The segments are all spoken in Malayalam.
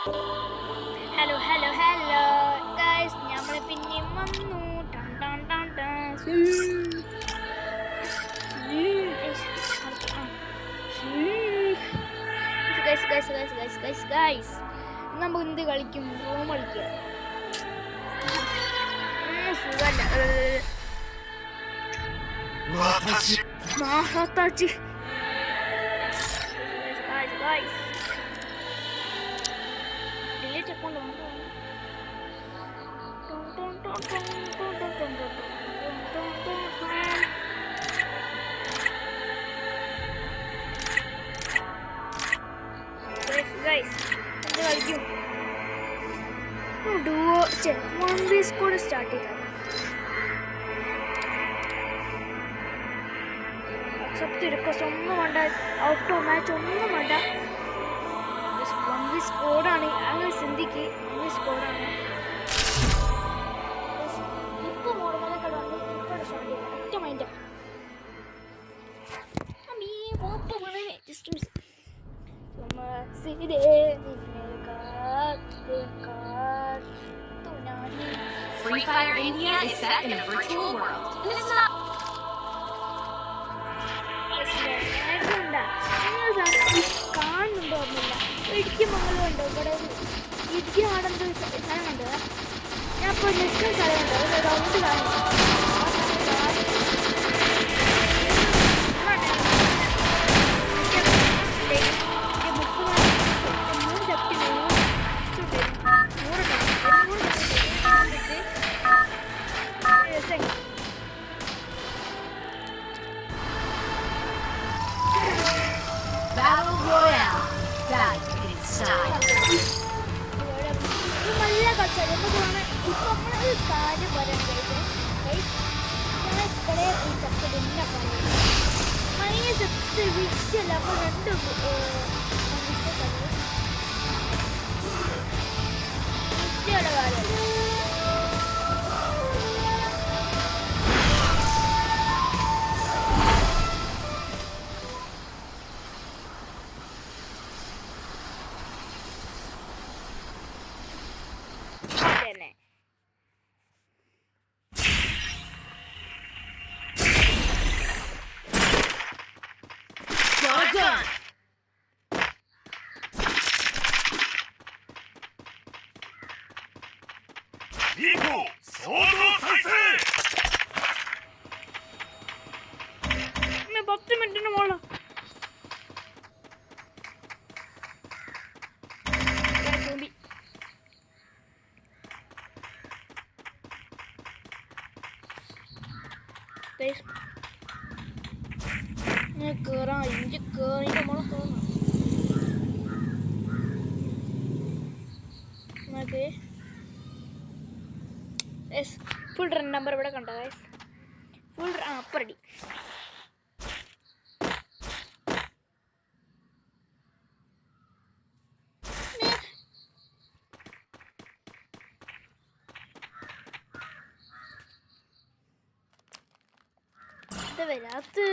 ഹലോ ഹലോ ഹലോ ഗൈസ്, നമ്മൾ പിന്നെയും വന്നു. നമ്മൾ എന്ത് കളിക്കും? റൂം കളിക്കുക. സുഖല്ല. ഡിലീറ്റ് അക്കൗണ്ട് ഉണ്ട്. സ്റ്റാർട്ട് ചെയ്താൽ അക്സെപ്റ്റ് റിക്വസ്റ്റ് ഒന്നും വേണ്ട, ഔട്ടോ മാച്ച് ഒന്നും വേണ്ട. സ്കോഡാണ് അങ്ങനെ ചിന്തിക്ക്. സ്കോഡാണ് ഇപ്പൊ മോഡലൊക്കെ വന്ന് ഇപ്പൊ സ്റ്റാർട്ട് ചെയ്ത ഒറ്റ mind just Free Fire India is set in a virtual world, and it's not. കാണുന്നുണ്ടോ ഓർമ്മയില്ല. ഇടുക്കി മംഗലമുണ്ടോ ഇവിടെ? ഇടുക്കി ആണെന്തോ സ്ഥലമുണ്ട്. ഞാൻ ഇപ്പോൾ നിൽക്കുന്ന സ്ഥലമുണ്ട്. ഒരു റൗണ്ട് കാണുന്നു. Battle Royale. Battle in style. നല്ല കളിച്ചാൽ ഇപ്പൊ നമ്മളൊരു കാര്യം പറയണ്ടേ, ഞാൻ ഇവിടെ ഈ ചക്കര എന്നെ പറയുന്നത് മൈനസ് വിഷയല്ല. അപ്പൊ രണ്ട് വിഷയയുടെ കാര്യമല്ല. കേറാം ഇഞ്ചി കേറിന്റെ മോളെ തോന്നുന്നു. ഫുൾ റൺ നമ്പർ ഇവിടെ കണ്ടോ ഗൈസ്? ഫുൾ അപ്പറടി വരാത്ത്.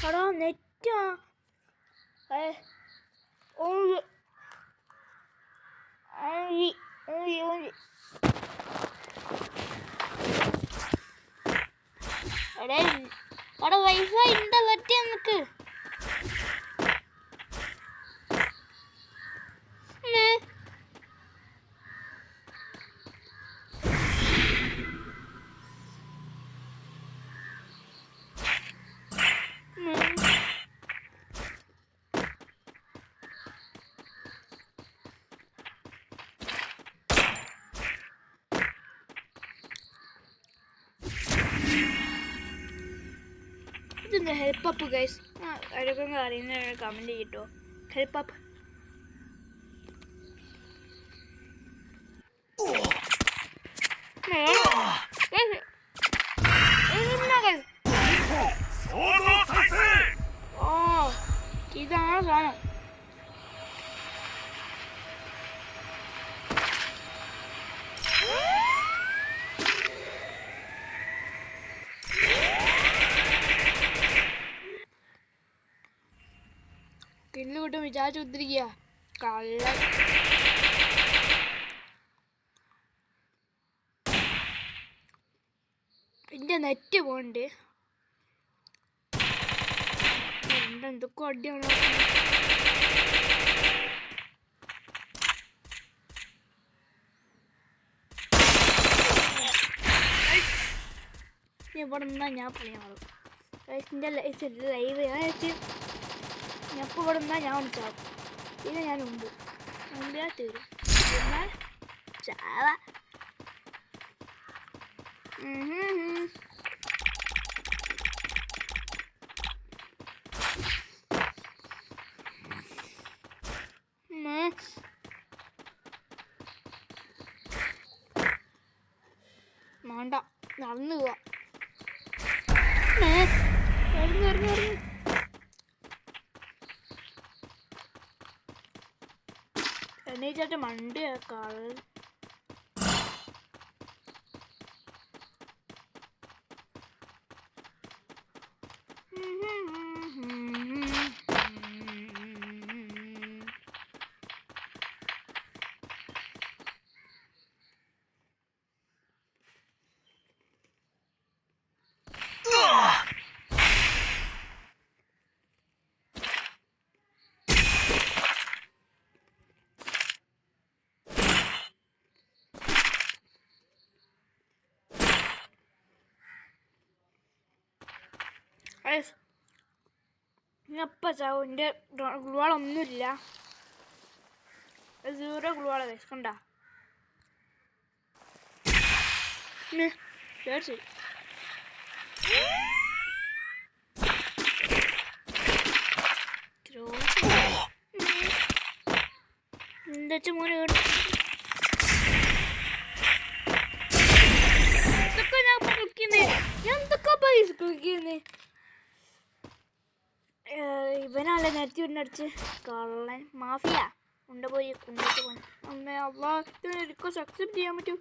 എടാ നെറ്റാ എടാ വൈഫൈ എന്താ പറ്റിയ നിനക്ക്? ഇതെന്താ ഹെൽപ്പ് അപ്പ് ഗൈസ്? ആരൊക്കെ അറിയുന്ന കമൻറ്റ് ചെയ്തിട്ടോ. ഹെൽപ്പ് അപ്പ് ഇതാണ് സാധനം. കില്ല് കിട്ടും വിചാരിച്ചു കുത്തിരിക്കുക കള്ളൻ. എൻ്റെ നെറ്റ് പോണ്ട് എന്തൊക്കെ അടിയാണ്. ഇവിടെ നിന്നാ ഞാൻ പണിയാവും. എൻ്റെ ലൈവ് ഞാൻ ഇപ്പോൾ ഇവിടെ നിന്നാൽ ഞാൻ വിളിച്ചാവും. പിന്നെ ഞാൻ ഉണ്ട് മുമ്പിലാ തീരും എന്നാൽ ചാവ. വേണ്ട നടന്നു പോവാ. എണീച്ചാട്ട് മണ്ടിയാക്കാൾ. ഇപ്പം ചാവും. എൻ്റെ ഗ്ലുവാളൊന്നുമില്ല. 0 ഗ്ലുവാള കണ്ട ചേച്ചി. എന്താ മോനെ എന്തൊക്കെ ഞാൻ കളിക്കുന്നേ, എന്തൊക്കെ പൈസ കളിക്കുന്നേ. ഇവനല്ലേ നേരത്തെ ഉണ്ടടിച്ച് കള്ളൻ മാഫിയ ഉണ്ട പോയി കൊണ്ടിട്ട് പോയി. അമ്മേ അള്ളാഹ് സക്സെപ്റ്റ് ചെയ്യാൻ പറ്റൂ.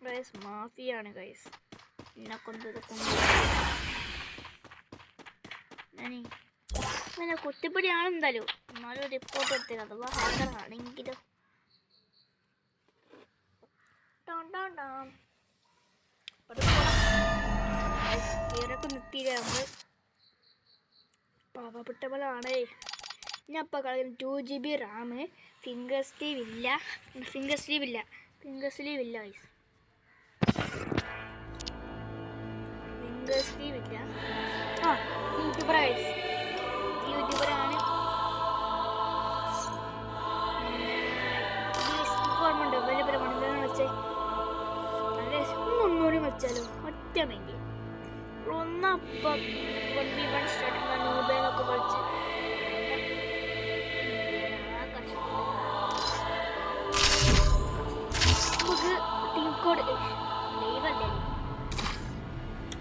ഗൈസ് മാഫിയാണ് ഗൈസ്. എന്നെ കൊണ്ടത് ഞാനീ അങ്ങനെ കുത്തിപ്പിടിയാണ് എന്തായാലും. എന്നാലും റിപ്പോർട്ട് എടുത്തത് അഥവാ ഹാക്കറാണെങ്കിലും ഇവരൊക്കെ നിർത്തിയില്ല. നമ്മൾ പാവപ്പെട്ടവളാണേ. ഞാൻ അപ്പം കളയുന്ന 2 GB റാം, ഫിംഗർ സ്ലീവ് ഇല്ല ഗൈസ്. ഫിംഗർ സ്ലീവ് ഇല്ല. ആ യൂട്യൂബർ ഗൈസ്, യൂട്യൂബറാണ്. ഓർമ്മയുണ്ടോ വലിയ പണികളെന്ന് വെച്ചാൽ നല്ല ഒന്നുകൂടി കളിച്ചാലോ ഒറ്റ വേണ്ടി ഒന്നപ്പം 1v1 സ്റ്റാർട്ടിങ് നൂബേന്നൊക്കെ കളിച്ച് നമുക്ക് ടീം കോഡ് ലൈവല്ലേ.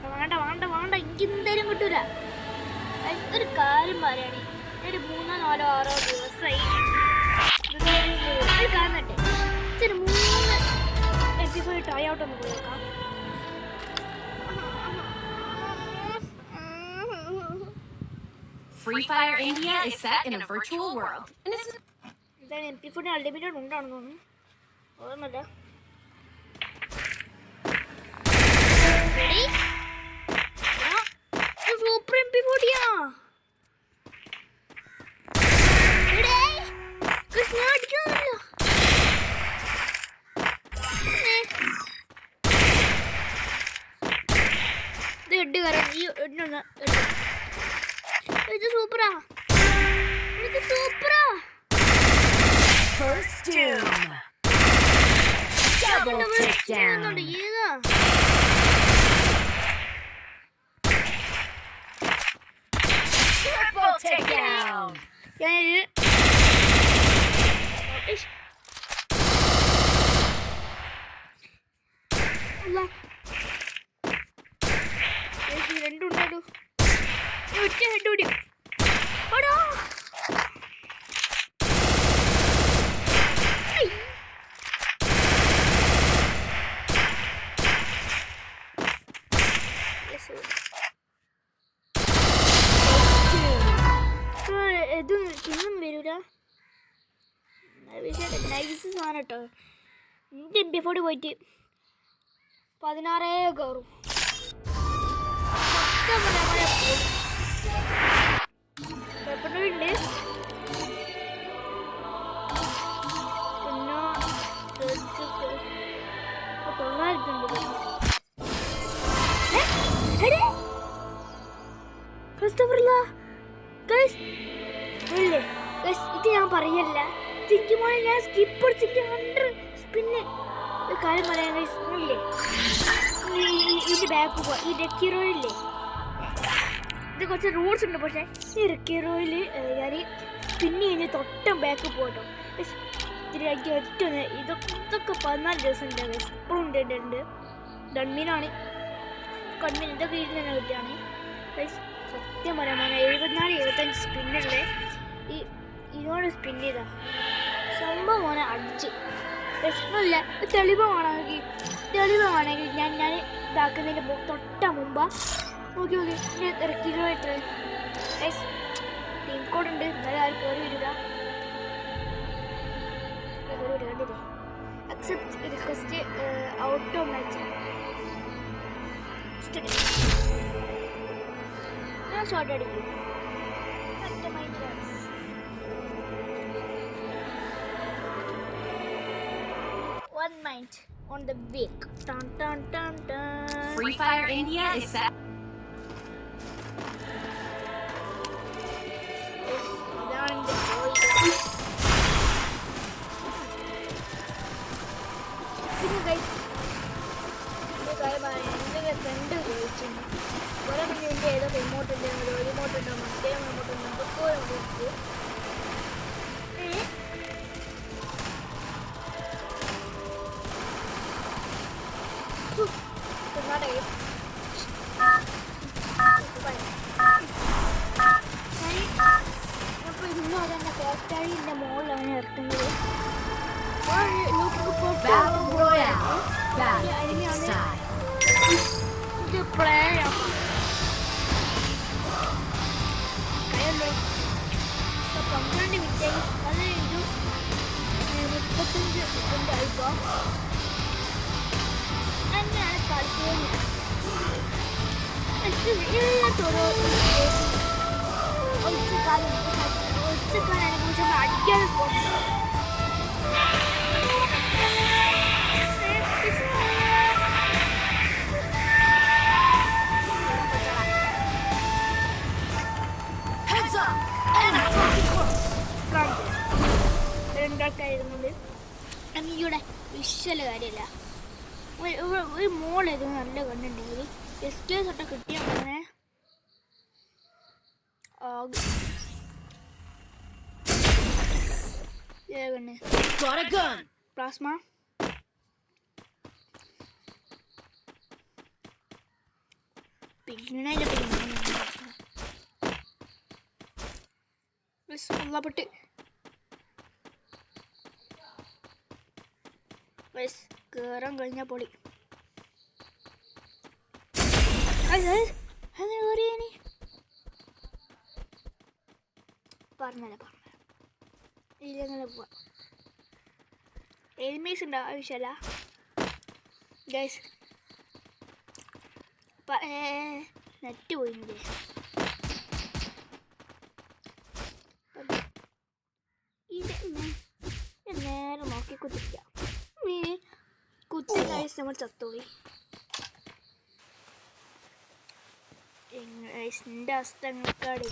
വേണ്ട എനിക്കെന്തായാലും കിട്ടൂല. ഒരു കാര്യം പറയാണ്, ഒരു 3, 4, 6 ദിവസമായി കാണട്ടെ. ഇതൊരു 3 എപ്പിസോഡ് ട്രൈ ഔട്ട് ഒന്ന് പോയേക്കാം. Free Fire India is set in a virtual world. എന്താണ് MP4 അൺലിമിറ്റഡ് ഉണ്ടാണെന്ന് തോന്നുന്നു. ഓർമ്മല്ല. സൂപ്പർ MP4 അടിക്കാമല്ലോ. ഇത് എഡ് കയറാം. ഈ എണ്ണ ഇത് സൂപ്പറാ. First doom. Double takedown. ഏതാ Triple takedown. രണ്ടുണ്ടാലോ. ഒറ്റ ഹെഡ് ഓടി. പക്ഷേ നൈസ് സാധനം കേട്ടോ. എൻ്റെ MP40 പോയിട്ട് 16 കയറും. ഉണ്ട് പിന്നെ ഇത് ഞാൻ പറയല്ല. തിരിക്കുമ്പോൾ ഞാൻ സ്കിപ്പ് അടിച്ചിട്ട് 100 സ്പിന്ന് കാര്യം പറയാൻ ഇല്ലേ. ഇതിൻ്റെ ബാക്ക് പോവാ. ഈ ഡെക്കി റോയില്ലേ, ഇത് കുറച്ച് റൂൾസ് ഉണ്ട്. പക്ഷേ ഈ ഡെക്കി റോയിൽ ഞാൻ സ്പിന്ന് കഴിഞ്ഞ് തൊട്ടും ബാക്ക് പോകട്ടോ. ഇതിലേക്ക് ഒറ്റ ഇതൊക്കെ 14 ദിവസം ഉണ്ട്. ഇപ്പോഴും ഉണ്ട്. ഡൺമീനാണ് കൺമീൻ. ഇതൊക്കെ ഇതിൽ തന്നെ കിട്ടിയാണ്. സത്യം പറയാൻ 74-75 സ്പിന്നുള്ളത്. ഇതിനോട് സ്പിൻ ചെയ്താ സംഭവം മോനെ അടിച്ച് പ്രശ്നമില്ല. തെളിവാണെങ്കിൽ ഞാൻ ഇതാക്കുന്നതിൻ്റെ തൊട്ട മുമ്പാ നോക്കി ഇറക്കിയിട്ട് ടീം കോഡ് ഉണ്ട്. എന്നാലും ആരും കയറി വരിക. കണ്ടില്ലേ, accept request out of match. ഞാൻ ഷോർട്ട് അടിക്കും. 1 minute on the week. Dun, dun, dun, dun. Free Fire India is set. Down the boy. Guys, this guy my friend is watching. What am I doing? Either remote or remote or Battle Royale. Battle style. The player. പന്ത്രണ്ട് മിനിറ്റ് അത് കഴിഞ്ഞു. 35 സെക്കൻഡ് ആയിപ്പോൾ അങ്ങനെയാണ് കളിക്കുന്നത്. ഒച്ചക്കാലാണ് കുറിച്ച് അടിക്കാതെ പോകുന്നത്. രണ്ടാൾക്കായിരുന്നത് എനിക്കിവിടെ വിഷ്വൽ കാര്യമില്ല. ഒരു മോളേത് നല്ല കണ്ടുണ്ടെങ്കിൽ SK തൊട്ട് കിട്ടിയ അങ്ങനെ പ്ലാസ്മ പിന്നെ ഉള്ളപ്പെട്ട് കേറാൻ കഴിഞ്ഞ പൊളി. പറഞ്ഞല്ലേ ഇങ്ങനെ പോവാ. എനിമീസ് ഉണ്ടോ ആവശ്യമല്ല ഗൈസ്. നെറ്റ് പോയില്ലേ. നേരെ നോക്കി കുത്തിക്കാം. കുത്തി ഗൈസ് നമ്മൾ ചത്തോളി. എൻ്റെ അസ്തങ്ങൾക്കാട്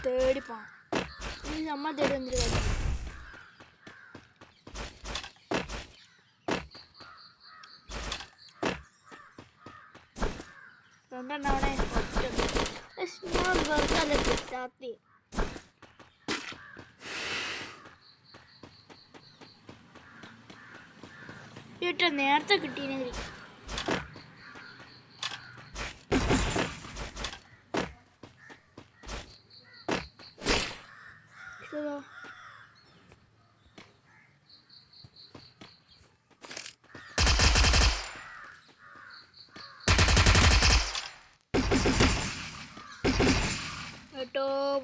തേടി പോണം. ഇനി നമ്മൾ തേടി വന്നിട്ട് കാര്യം. രണ്ടെണ്ണവണെ ഞാൻ വെറുതെ കിട്ടാത്തി. ഇട്ട നേരത്തെ കിട്ടീനെങ്കിൽ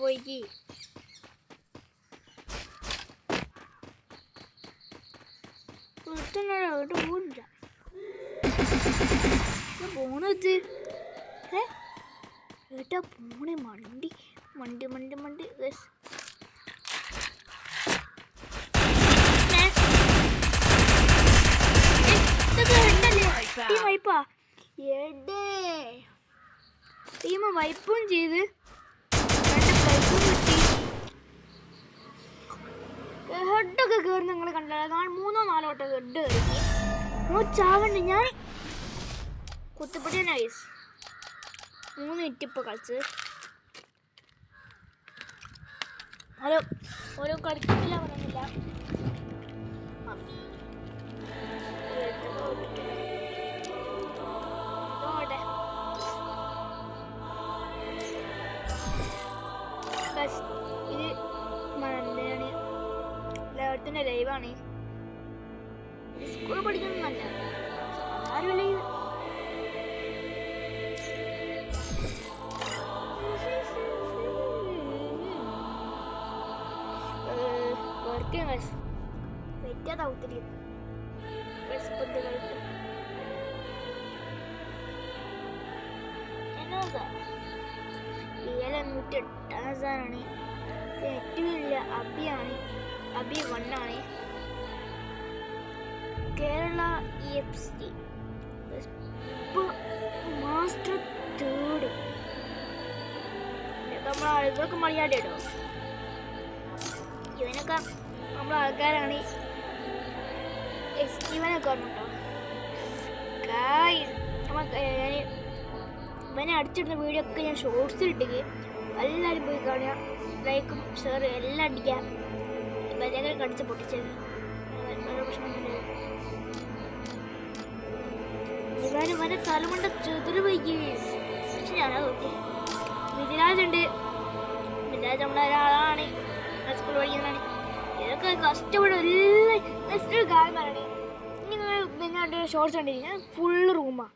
പോയി പോണില്ല പോണത് ഏട്ടാ പോണേ മണ്ടി മണ്ടി മണ്ടി മണ്ടി ടീം വൈപ്പും ചെയ്ത് ഹെഡൊക്കെ കയറി നിങ്ങൾ കണ്ടത് 3-4 വട്ടം ഹെഡ് കയറി ചാവണ്ട് ഞാൻ കുത്തിപ്പിടിയ നൈസ് 3 മിനിറ്റ് ഇപ്പോൾ കളിച്ചത് ഹലോ ഓരോ കളിക്കില്ല പറയുന്നില്ല ഇത് എന്താണ് എല്ലായിടത്തിൻ്റെ ലൈവാണ് സ്കൂളിൽ പഠിക്കുന്നതല്ല ആരും ലൈവ് വെറ്റാതാ ഒത്തിരി എന്നോതാ 708 സാറാണ് ഏറ്റവും വലിയ അബിയാണ് അബി 1 ആണ് കേരള EFC മാസ്റ്റർ 3 ഇതൊക്കെ മലയാളിയോ ഇവനൊക്കെ നമ്മളെ ആൾക്കാരാണ് ഇവനൊക്കെ പറഞ്ഞോ ഇവനെ അടിച്ചിടുന്ന വീഡിയോ ഒക്കെ ഞാൻ ഷോർട്സിൽ ഇട്ടേക്ക് എല്ലാവരും പോയി കാണുക ലൈക്കും ഷെയറും എല്ലാം അടിക്കുക ഇവരെ കടിച്ച് പൊട്ടിച്ചത് പ്രശ്നമൊന്നുമില്ല ഇവനെ തലമുണ്ട ചെറുതൊരു പോയി പക്ഷെ ഞാനത് നോക്കി മിഥിരാജുണ്ട് മിഥിരാജ് നമ്മളെ ഒരാളാണ് സ്കൂൾ പഠിക്കുന്നതാണ് ഇതൊക്കെ കഷ്ടപ്പെടും എല്ലാം കാര്യം പറയണേ നിങ്ങൾ ഷോർട്സ് കണ്ടിരിക്കും ഫുള്ള് റൂമാണ്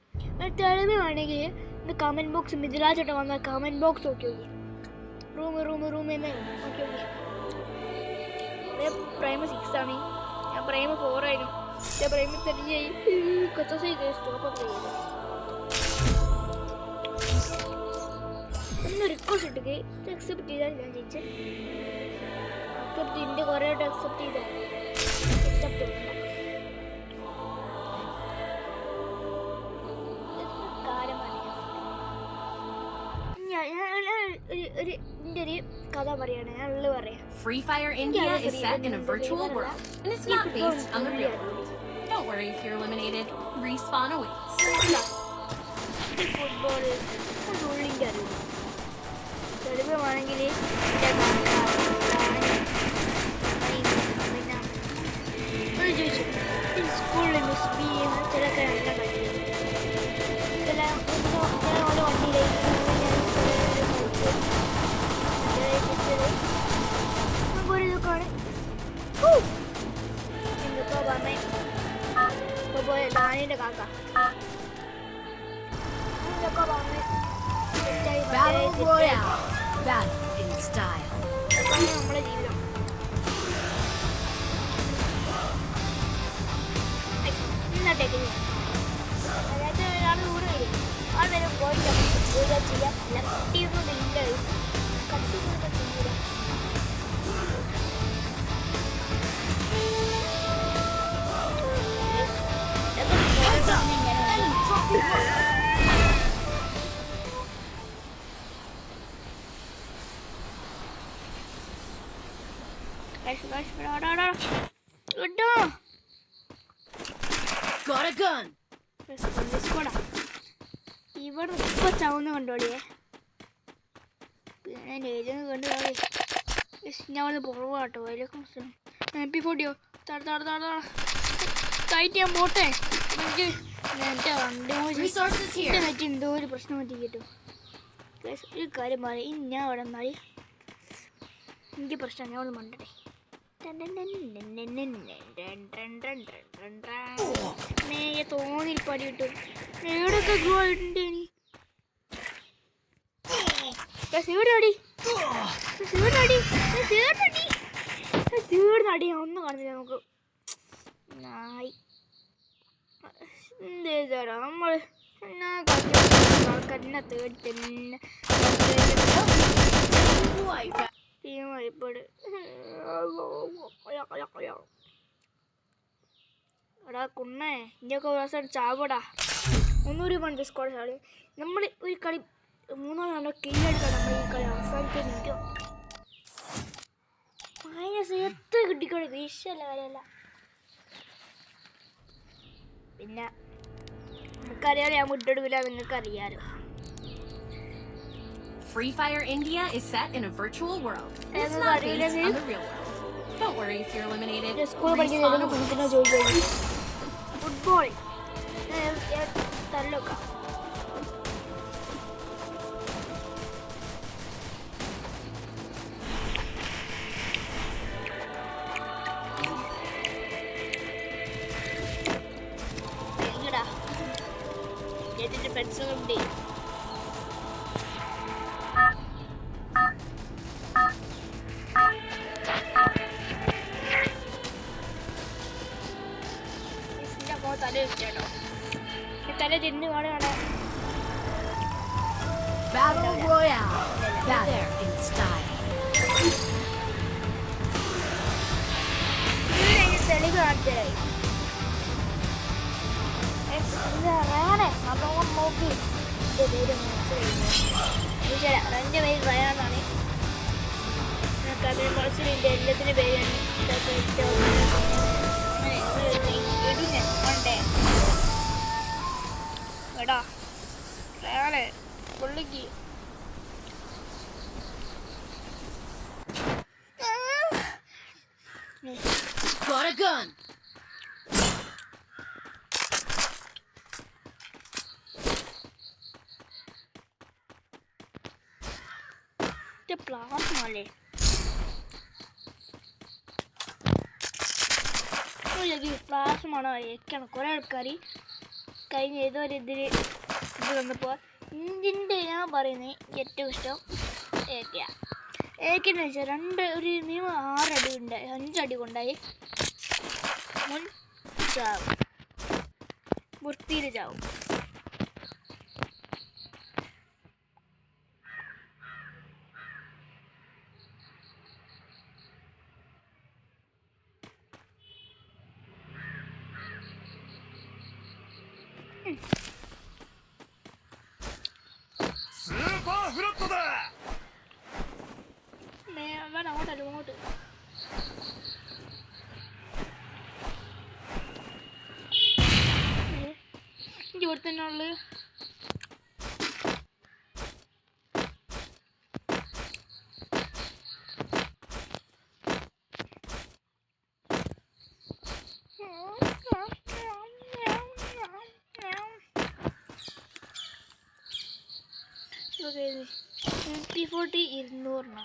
തെളിവ് വേണമെങ്കിൽ ഇന്ന് കമൻറ്റ് ബോക്സ് മിഥിലാചേട്ടൻ വന്നാൽ കമൻറ്റ് ബോക്സ് നോക്കി റൂം എന്ന് നോക്കി പ്രൈമ 6 ആണ് ഞാൻ പ്രൈമ 4 ആയിരുന്നു പ്രൈമ 3 ആയി സ്റ്റോപ്പ് ഒന്ന് റിക്വസ്റ്റ് ഇട്ടേക്ക് അക്സെപ്റ്റ് ചെയ്താൽ ഞാൻ ജയിച്ചേ അക്സെപ്റ്റ് ഇതിൻ്റെ കുറേ ആയിട്ട് അക്സെപ്റ്റ് ചെയ്താൽ accept Free Fire India is set in a virtual world, and it's not based on the real world. Don't worry if you're eliminated. Respawn awaits. Battle Royale. Battle in style. Got a gun. ഇവിടെ ഇപ്പൊ ചാവുന്ന കണ്ടോളിയേ പിന്നെ നേരിന്ന് കണ്ടു ഞാൻ വന്ന് പുറവാട്ടോ MP40 ടൈറ്റ് ചെയ്യാൻ പോട്ടെ എനിക്ക് എൻ്റെ വണ്ടി എന്തോ ഒരു പ്രശ്നം പറ്റി കേട്ടോ ഒരു കാര്യം പറയും ഞാൻ അവിടെ മാറി എനിക്ക് പ്രശ്നം ഞാൻ ഒന്ന് മണ്ടട്ടെ തോന്നി പടി കിട്ടും എവിടെയൊക്കെ ഗ്രോ ആയിട്ടുണ്ട് ഇനി എവിടെ അടി സീർന്നടി ഒന്നും കാണുന്നില്ല നമുക്ക്. നായി എന്തേ തരാം നമ്മൾ ആൾക്കാരെന്നെ തേടി തന്നെ എടാ കുണ്ണേ ഇനിയൊക്കെ ഒരു ദിവസം ചാവടാ. 300 പണ്ട് സ്കോഡ് ചാടി നമ്മൾ ഒരു കളി 3-4 കില്ലെടുക്കാം. നമ്മൾ ഈ കളി അവസാനിക്കാൻ നിൽക്കും. എത്ര കിട്ടിക്കളി വിഷയല്ല കാര്യമല്ല. പിന്നെ നമുക്കറിയാലോ ഞാൻ വിട്ടെടുക്കില്ല, നിങ്ങൾക്ക് അറിയാലോ. Free Fire India is set in a virtual world. It's not based on the real world. Don't worry if you're eliminated. School പഠിക്കുന്ന ഫുട്ബോൾ തല്ലൊക്കെ എന്നിട്ട് ഫ്രണ്ട്സുകളുണ്ട്. തല വെച്ചോ തല തിരിഞ്ഞു കാണുകയാണ്. Battle Royale. Battle in style. തെളിവ് കാണിച്ചായി നല്ലോണം നോക്കി. എൻ്റെ പേര് മനസ്സിലായി. എൻ്റെ പേര് റയാനാണ്. അതിന് മനസ്സിലിൻ്റെ എല്ലാത്തിൻ്റെ പേരാണ്. എടാ റയാനെ പുള്ളിക്ക് Got a gun. പ്ലാസ്മല്ലേ പ്ലാസ്മാണ് ഏക്കാണ്. കുറേ ആൾക്കാർ കഴിഞ്ഞ ഏതോ ഒരു ഇതിൽ ഇത് വന്നപ്പോൾ ഇതിൻ്റെ ഞാൻ പറയുന്നത് ഏറ്റവും ഇഷ്ടം ഏക്കയാണ്. ഏക്കെന്ന് വെച്ചാൽ ഒരു മിനിമം 6 അടി ഉണ്ടായി 5 അടി കൊണ്ടായി മുൻ ചാവും, വൃത്തിയിൽ ചാവും. അങ്ങോട്ട് ഇവിടെ തന്നെ ഉള്ളത്. MP40 200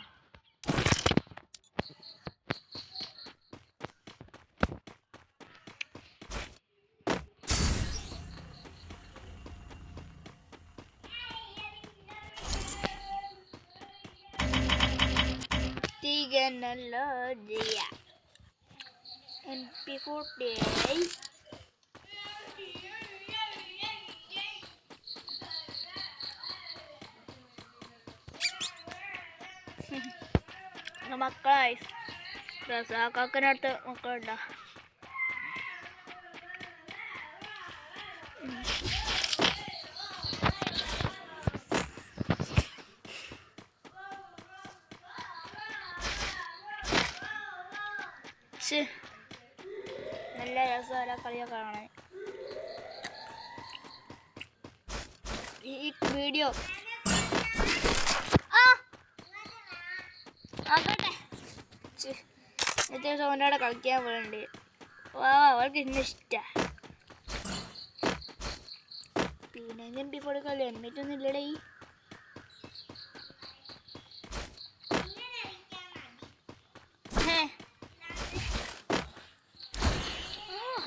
Teknologi MP40 മക്കളായി റസാക്കാക്കനടുത്ത് മക്കളുണ്ടാ. നല്ല രസമല്ല കളിയൊക്കെ കാണാൻ. ഈ വീഡിയോ ആകട്ടെ ദിവസം അവൻ്റെ കളിക്കാൻ പോകണ്ടേ. അവൾക്ക് ഇന്ന ഇഷ്ടമാണ്. പിന്നെ MP40 കളി എന്നിട്ടൊന്നും ഇല്ലടേ.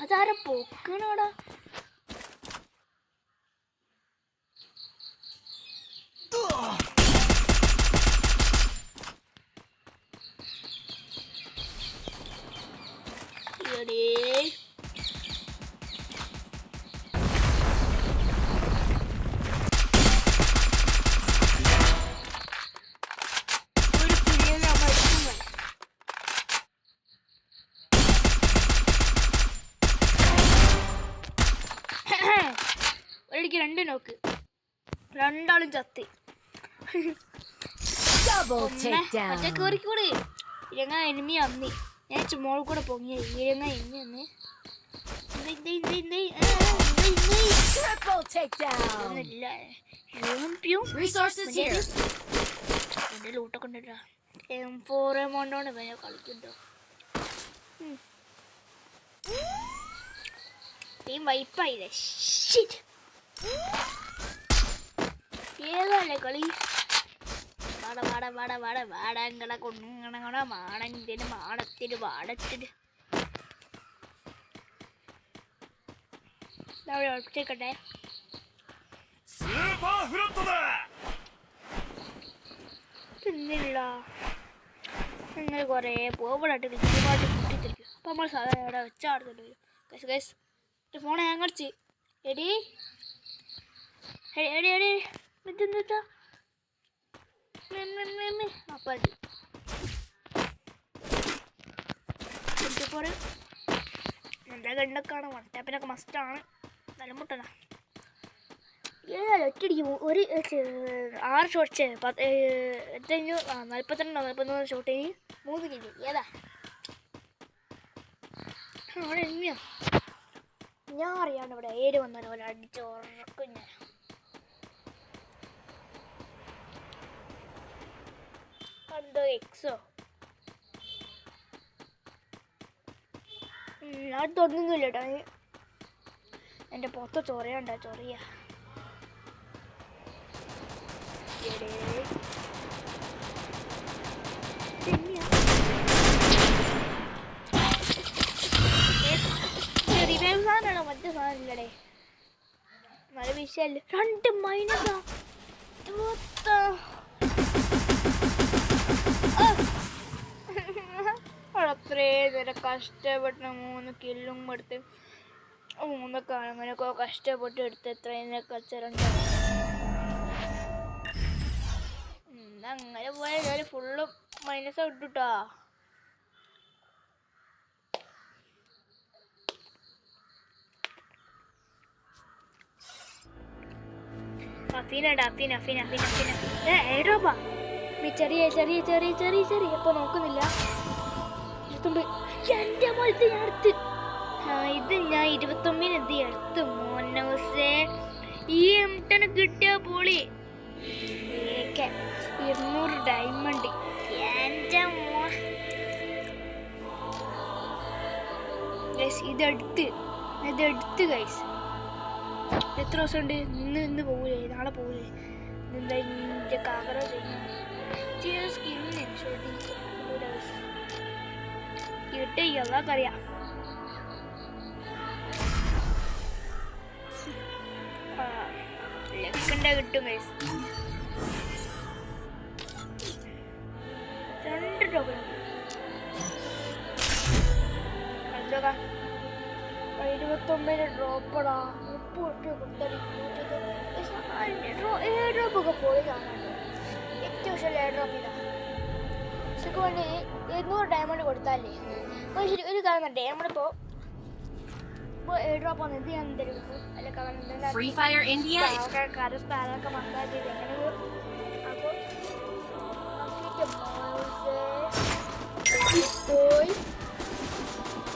അതാരെ പൊക്കണോടാ. എനിക്ക് 2 നോക്ക്, 2 ആളും ചത്തി. Double takedown. മറ്റേ കയറിക്കൂടി ഇരങ്ങ എനിമി അന്നി. ഞാൻ മോളിൽ കൂടെ പൊങ്ങിയ ഇരങ്ങ എനിമി അന്ന്. Triple takedown. Resources here. എന്റെ ലൂട്ടൊക്കെ ഉണ്ടല്ലോ. M4 കൊണ്ടാണ് ഇവനെ കളിക്കുന്നുണ്ടോ. ടീം വൈപ്പായില്ലേ. ഏതല്ലേ കളി. വാടങ്ങളെ കൊണ്ടുങ്ങണ മാണത്തിന് മാടത്തിന് വാടത്തിന് ഒറ്റക്കട്ടെ. തിന്നില്ല നിങ്ങൾ കുറേ പോകണായിട്ട് വിജയമായിട്ട് കുട്ടിത്തിരിക്കും. അപ്പം നമ്മൾ സാധാരണ അവിടെ വെച്ചാടുന്നുണ്ട് വരും. ഗൈസ് ഗൈസ് ഫോൺ ഹാങ് അടിച്ച് എടി എടി എടി എന്താ അപ്പം എന്താ കണ്ടൊക്കെയാണ്. വൺ ടാപ്പിനൊക്കെ മസ്റ്റാണ്. നല്ല മുട്ടണ ഏതായാലും ഒറ്റയടിക്ക് ഒരു 6 ഷോട്ട്സ് 42 ഷോട്ട് കഴിഞ്ഞ് 3 കില്ല്. ഏതാ അവിടെ എന്നെയോ ഞാൻ അറിയാണ്ട് ഇവിടെ 7 വന്നാലും പോലെ അടിച്ച് ഉറക്കും ഞാൻ. എന്തോ എക്സോ ഞാൻ തൊടുന്നില്ല കേട്ടോ. എൻ്റെ പുറത്ത് ചൊറയുണ്ടോ ചൊറിയ റിവൈവ് സാധനമാണോ മറ്റേ സാധനം ഇല്ലടേ. നല്ല വിഷയല്ല. 2 മൈനസാ അത്രയും നേരം കഷ്ടപ്പെട്ട് 3 കില്ലും എടുത്ത് 3 അങ്ങനെയൊക്കെ കഷ്ടപ്പെട്ട് എടുത്ത് എത്രയും കച്ചറുണ്ട്. അങ്ങനെ പോയാൽ ഫുള്ളും മൈനസ് ഇട്ടുട്ടാ. ഏടോപ്പാ ചെറിയ ചെറിയ ചെറിയ ചെറിയ ചെറിയ ഇപ്പൊ നോക്കുന്നില്ല. എന്റെ പോലത്തെ ഞാൻ എടുത്ത് ഇത് ഞാൻ 29 എന്ത് എടുത്ത് മോനോസേ ഈ എംടന് കിട്ടിയ പൊളി 200 ഡയമണ്ട്. എൻ്റെ ഇതെടുത്ത് ഗൈസ് എത്ര ദിവസം ഉണ്ട്. ഇന്ന് പോകൂലേ നാളെ പോകൂലേ. എന്താ എൻ്റെ കാക്കറ സ്കിന്ന് കിട്ടി എല്ലാവർക്കറിയാം. ലക്കണ്ട കിട്ടും ഗൈസ്. 2 ടോക്കൺ 29 ഡ്രോപ്പടാ. 30 കൊടുത്താൽ 7 ഡ്രോപ്പൊക്കെ പോയി കാണാനുണ്ട്. ഏറ്റവും ഇഷ്ടം 7 ഡ്രോപ്പ് ഇതാ. പക്ഷെ വേണ്ടി 200 ഡയമണ്ട് കൊടുത്താലേ ശരി ഒരു കാരണം ഡയമണ്ട് ഇപ്പോൾ 7 ഡ്രോപ്പ് വന്ന് ഇത് ഞാൻ തരും. അല്ല Free Fire India. കരസ്ഥാനൊക്കെ മസാജ് ചെയ്ത് എങ്ങനെ പോയി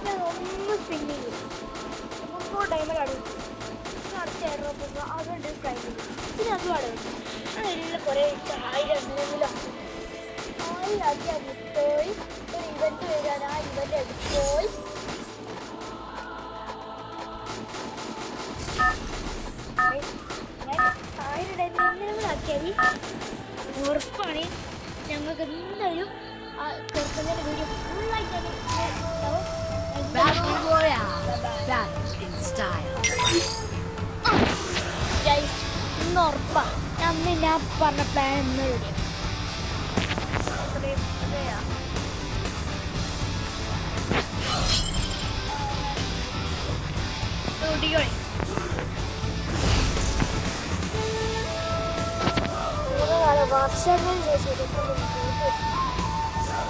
ഞാൻ ഒന്ന് സ്പിന്ന് ചെയ്യും. 300 ഡയമണ്ട് അടങ്ങി അടുത്ത 7 ഡ്രോപ്പ് അതുകൊണ്ട് ട്രൈ ചെയ്യും. പിന്നെ അതും അടങ്ങി അതിൽ കുറേ 1000 എന്തെങ്കിലും 1000 ആക്കി പോയി ഒരു ഇവന്റ് വരാൻ ആ ഇവന്റ് എടുത്തുപോയി ഞാൻ 1000 ഡയമണ്ട് ആക്കിയാൽ ഉറപ്പാണ് ഞങ്ങൾക്ക് എന്തായാലും ആ ചെറുക്കൻ്റെ വീഡിയോ ഫുള്ളായിട്ട് Battle Royale. Battle in style. ഇന്ന് ഉറപ്പാ അന്ന് ഞാൻ പറഞ്ഞ പ്ലാൻ ഇന്ന് വരും. വർഷങ്ങൾ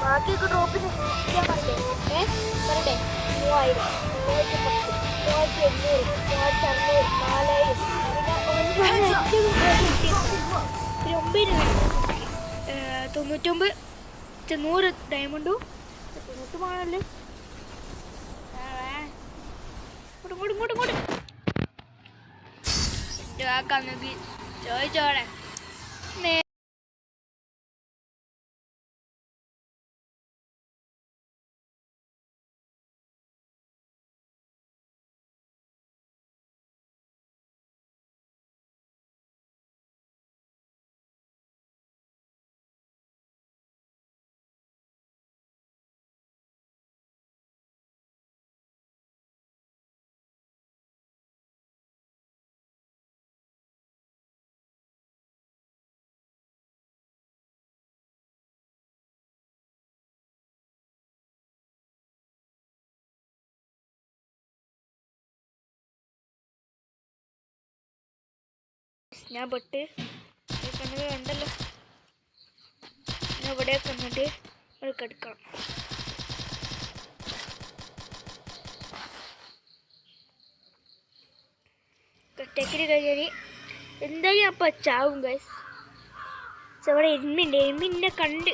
ബാക്കിയൊക്കെ ഡ്രോപ്പിന് ഞാൻ പറയട്ടെ പറയട്ടെ 3000 3800 4600 4000 പിന്നെ 99 100 ഡയമണ്ടും 90 ആണല്ലേ. ഇങ്ങോട്ട് ആക്കാന്നെങ്കിൽ ചോദിച്ചോളെ. ഞാൻ പെട്ട് കണ്ണുകൾ കണ്ടല്ലോ. ഞാൻ ഇവിടെ കണ്ടിട്ട് അവിടെ കിടക്കണം. കട്ടക്കിന് കഴിഞ്ഞാൽ എന്തായാലും അപ്പം ചാവും ഗൈസ്. അവിടെ എരുമിനെ കണ്ട്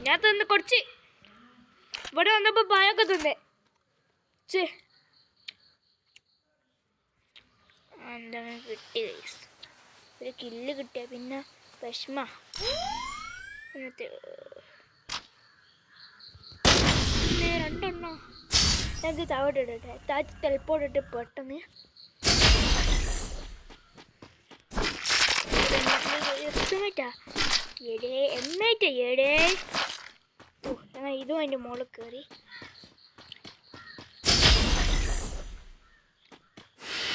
ഞാൻ തന്ന് കുറച്ച് ഇവിടെ വന്നപ്പോൾ പായൊക്കെ തന്നേ. എന്താണ് കിട്ടി ഗൈസ്, ഒരു കില്ല് കിട്ടിയ പിന്നെ വിഷമ. എന്നിട്ട് 2 എണ്ണോ ഞങ്ങൾക്ക് താഴോട്ട് ഇടട്ടെ. താഴത്ത് തെൽപ്പോട്ടിട്ട് പെട്ടെന്ന് ഞങ്ങൾ ഇതും അതിൻ്റെ മുകളിൽ കയറി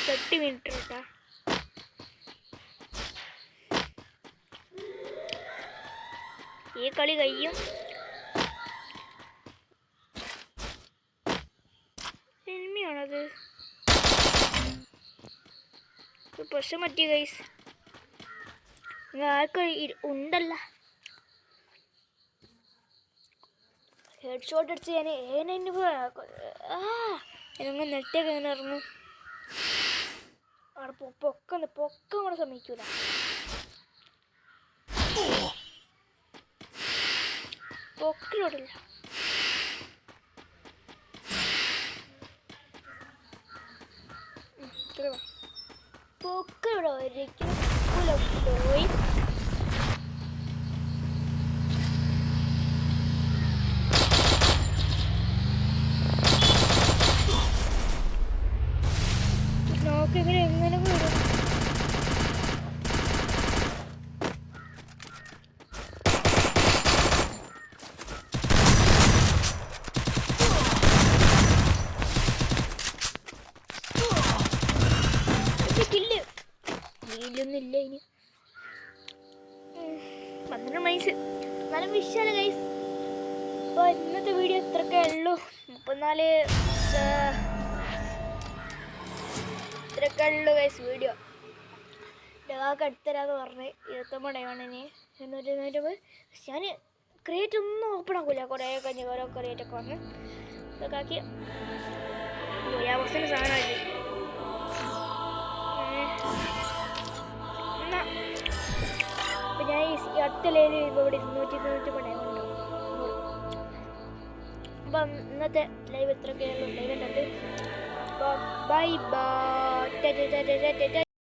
30 മിനിറ്റ് കേട്ടാ. ഈ കളി കഴിയും. എനിമിയാണത്. പ്രശ്നം പറ്റിയ ഗൈസ്, ആർക്ക് ഉണ്ടല്ല. ഹെഡ് ഷോട്ട് അടിച്ച് ഞാൻ ഏനെങ്ങനെ നെറ്റൊക്കെ ഇങ്ങനെ ഇറങ്ങും. അവിടെ പൊക്കം കൂടെ സമ്മതിക്കൂല. പൊക്കിലോടില്ല. പൊക്കിവിടെ ഒരിക്കലും പോയി. എങ്ങനെ വരും? വീലൊന്നുമില്ല ഇനി. 12 വയസ്സ് നല്ല വിഷയമാണ് ഗൈസ്. അപ്പോൾ ഇന്നത്തെ വീഡിയോ ഇത്രയൊക്കെ ഉള്ളൂ. 34 ഇത്രയൊക്കെ ഉള്ളൂ ഗൈസ് വീഡിയോ. ഡാക്ക് അടുത്തരാന്ന് പറഞ്ഞ് 29 ഡയമണ്ടിന് 100 ഞാൻ ക്രിയേറ്റ് ഒന്നും ഓപ്പൺ ആക്കില്ല. കുറേ കഴിഞ്ഞ് ഓരോ ക്രിയേറ്റൊക്കെ വന്ന് ഇതൊക്കെ ആക്കി അവസ്ഥ സാധനമാക്കി. അപ്പം ഞാൻ ഈ അടുത്ത ലൈവ് ചെയ്യുമ്പോൾ ഇവിടെ 290 ഡയമണ്ട് ഉണ്ടാവും. അപ്പം ഇന്നത്തെ ലൈവ് ഇത്രയൊക്കെയുള്ളൂ. ലൈവ് ഉണ്ട്. Bye bye.